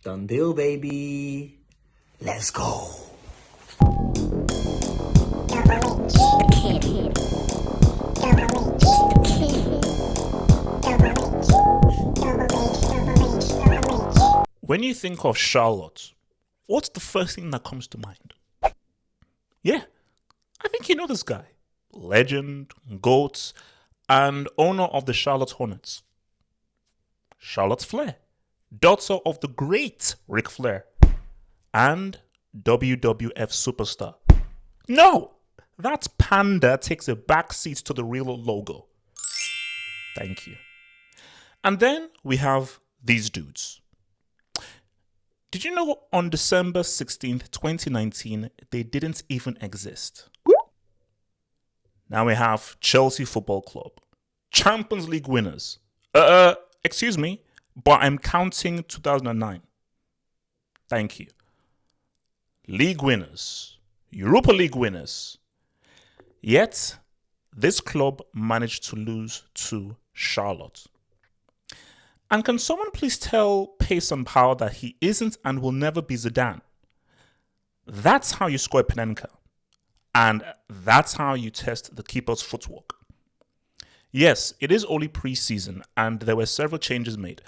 Done deal, baby. Let's go. When you think of Charlotte, what's the first thing that comes to mind? Yeah, I think you know this guy. Legend, GOAT, and owner of the Charlotte Hornets. Charlotte Flair, daughter of the great Ric Flair, and WWF superstar. No, that panda takes a back seat to the real logo. Thank you. And then we have these dudes. Did you know on December 16th, 2019, they didn't even exist? Now we have Chelsea Football Club, Champions League winners. Excuse me, but I'm counting 2009. Thank you. League winners, Europa League winners. Yet, this club managed to lose to Charlotte. And can someone please tell Pace and Power that he isn't and will never be Zidane? That's how you score a Penenka. And that's how you test the keeper's footwork. Yes, it is only pre-season and there were several changes made.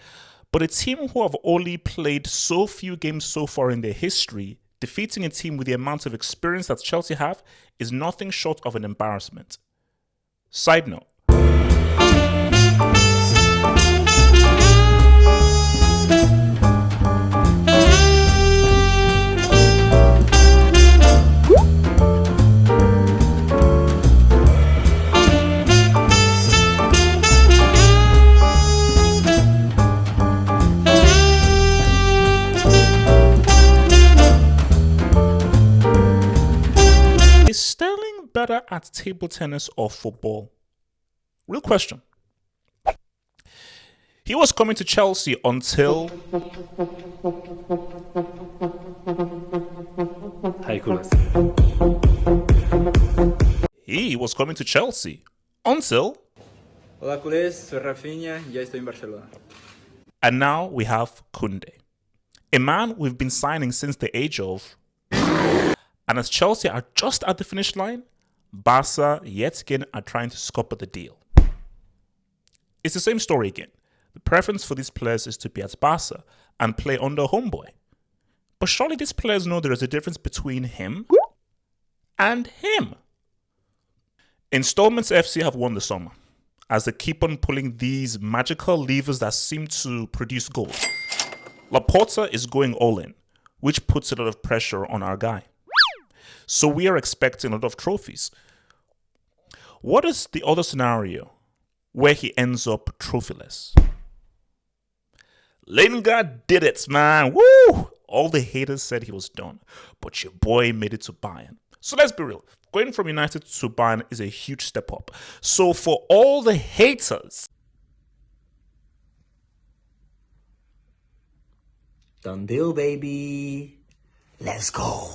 But a team who have only played so few games so far in their history, defeating a team with the amount of experience that Chelsea have is nothing short of an embarrassment. Side note. Is Sterling better at table tennis or football? Real question. He was coming to Chelsea until... He was coming to Chelsea until... Hola culés, soy Rafinha, ya estoy en Barcelona. And now we have Koundé, a man we've been signing since the age of... And as Chelsea are just at the finish line, Barca yet again are trying to scupper the deal. It's the same story again. The preference for these players is to be at Barca and play under homeboy. But surely these players know there is a difference between him and him. Installments FC have won the summer as they keep on pulling these magical levers that seem to produce goals. Laporta is going all in, which puts a lot of pressure on our guy. So we are expecting a lot of trophies. What is the other scenario where he ends up trophyless? Lingard did it, man. Woo! All the haters said he was done, but your boy made it to Bayern. So let's be real. Going from United to Bayern is a huge step up. So for all the haters, Done deal, baby. Let's go.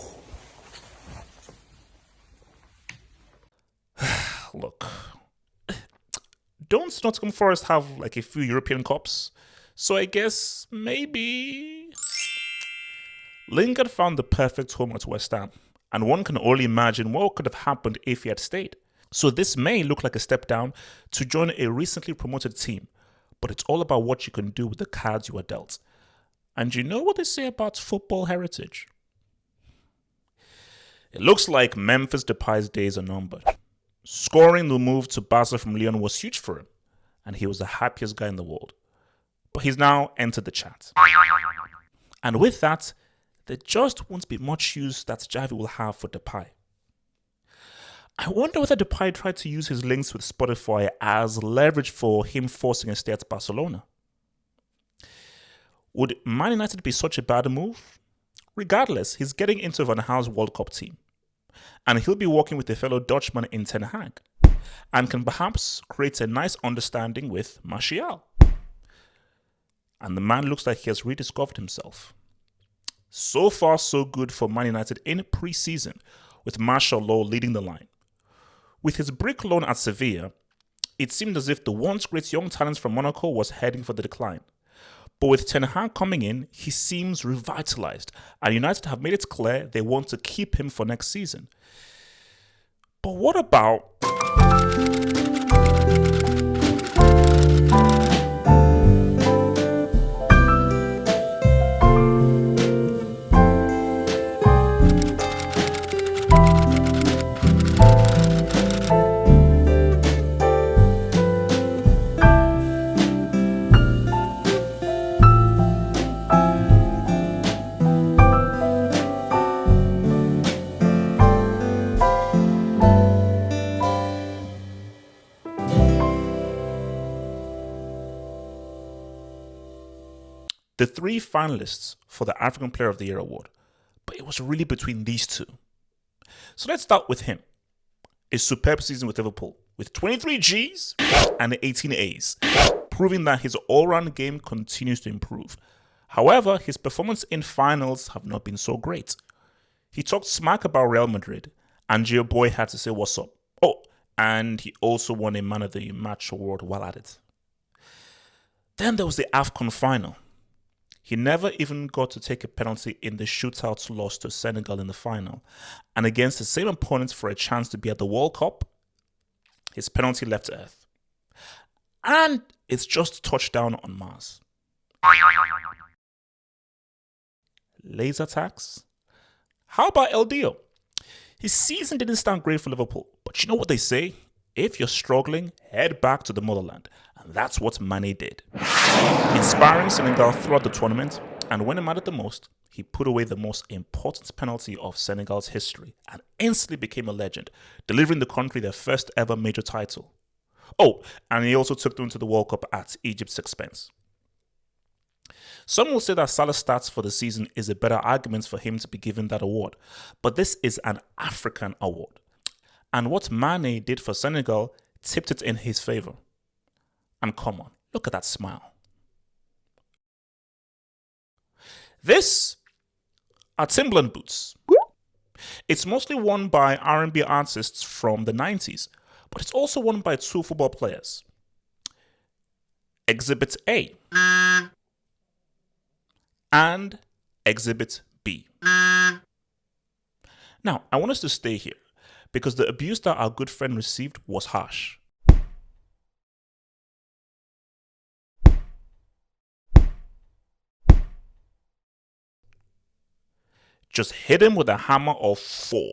look, don't Nottingham Forest have like a few European Cups? So I guess maybe Lingard found the perfect home at West Ham, and one can only imagine what could have happened if he had stayed. So this may look like a step down to join a recently promoted team, but it's all about what you can do with the cards you are dealt. And you know what they say about football heritage? It looks like Memphis Depay's days are numbered. Scoring the move to Barca from Lyon was huge for him, and he was the happiest guy in the world. But he's now entered the chat. And with that, there just won't be much use that Javi will have for Depay. I wonder whether Depay tried to use his links with Spotify as leverage for him forcing a stay at Barcelona. Would Man United be such a bad move? Regardless, he's getting into Van Gaal's World Cup team. And he'll be working with a fellow Dutchman in Ten Hag, and can perhaps create a nice understanding with Martial. And the man looks like he has rediscovered himself. So far, so good for Man United in pre-season, with Martial Law leading the line. With his brick loan at Sevilla, it seemed as if the once great young talent from Monaco was heading for the decline. But with Ten Hag coming in, he seems revitalized, and United have made it clear they want to keep him for next season. But what about the three finalists for the African Player of the Year award? But it was really between these two. So let's start with him. A superb season with Liverpool, with 23 Gs and 18 As, proving that his all-round game continues to improve. However, his performance in finals have not been so great. He talked smack about Real Madrid, and your boy had to say what's up. Oh, and he also won a Man of the Match award while at it. Then there was the AFCON final. He never even got to take a penalty in the shootout loss to Senegal in the final. And against the same opponents for a chance to be at the World Cup, his penalty left Earth. And it's just touchdown on Mars. Laser tax? How about El Dio? His season didn't start great for Liverpool, but you know what they say? If you're struggling, head back to the motherland. And that's what Mane did. Inspiring Senegal throughout the tournament, and when it mattered the most, he put away the most important penalty of Senegal's history and instantly became a legend, delivering the country their first ever major title. Oh, and he also took them to the World Cup at Egypt's expense. Some will say that Salah's stats for the season is a better argument for him to be given that award, but this is an African award. And what Mane did for Senegal tipped it in his favour. And come on, look at that smile. This are Timberland boots. It's mostly worn by R&B artists from the 90s, but it's also worn by two football players. Exhibit A and Exhibit B. Now, I want us to stay here because the abuse that our good friend received was harsh. Just hit him with a hammer of 4.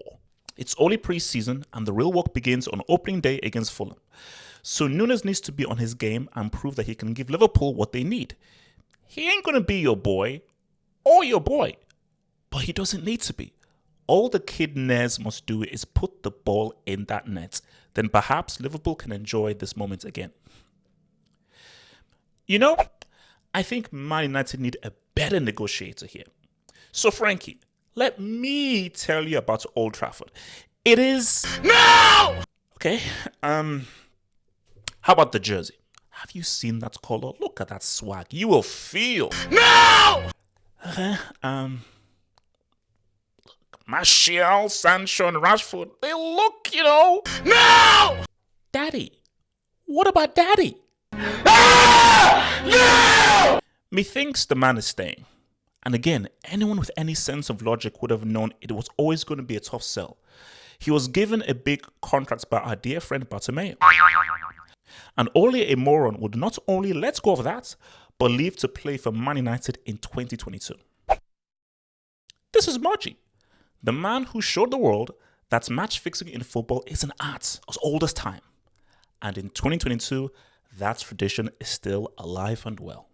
It's only pre-season and the real work begins on opening day against Fulham. So Nunes needs to be on his game and prove that he can give Liverpool what they need. He ain't going to be your boy or your boy, but he doesn't need to be. All the kid Nez must do is put the ball in that net. Then perhaps Liverpool can enjoy this moment again. You know, I think Man United need a better negotiator here. So Frankie, let me tell you about Old Trafford. It is... No! Okay, how about the jersey? Have you seen that color? Look at that swag. You will feel... No! Okay, Martial, Sancho, and Rashford, they look, No! Daddy. What about Daddy? No! Methinks the man is staying. And again, anyone with any sense of logic would have known it was always going to be a tough sell. He was given a big contract by our dear friend Bartomeu. And only a moron would not only let go of that, but leave to play for Man United in 2022. This is Margie, the man who showed the world that match fixing in football is an art as old as time. And in 2022, that tradition is still alive and well.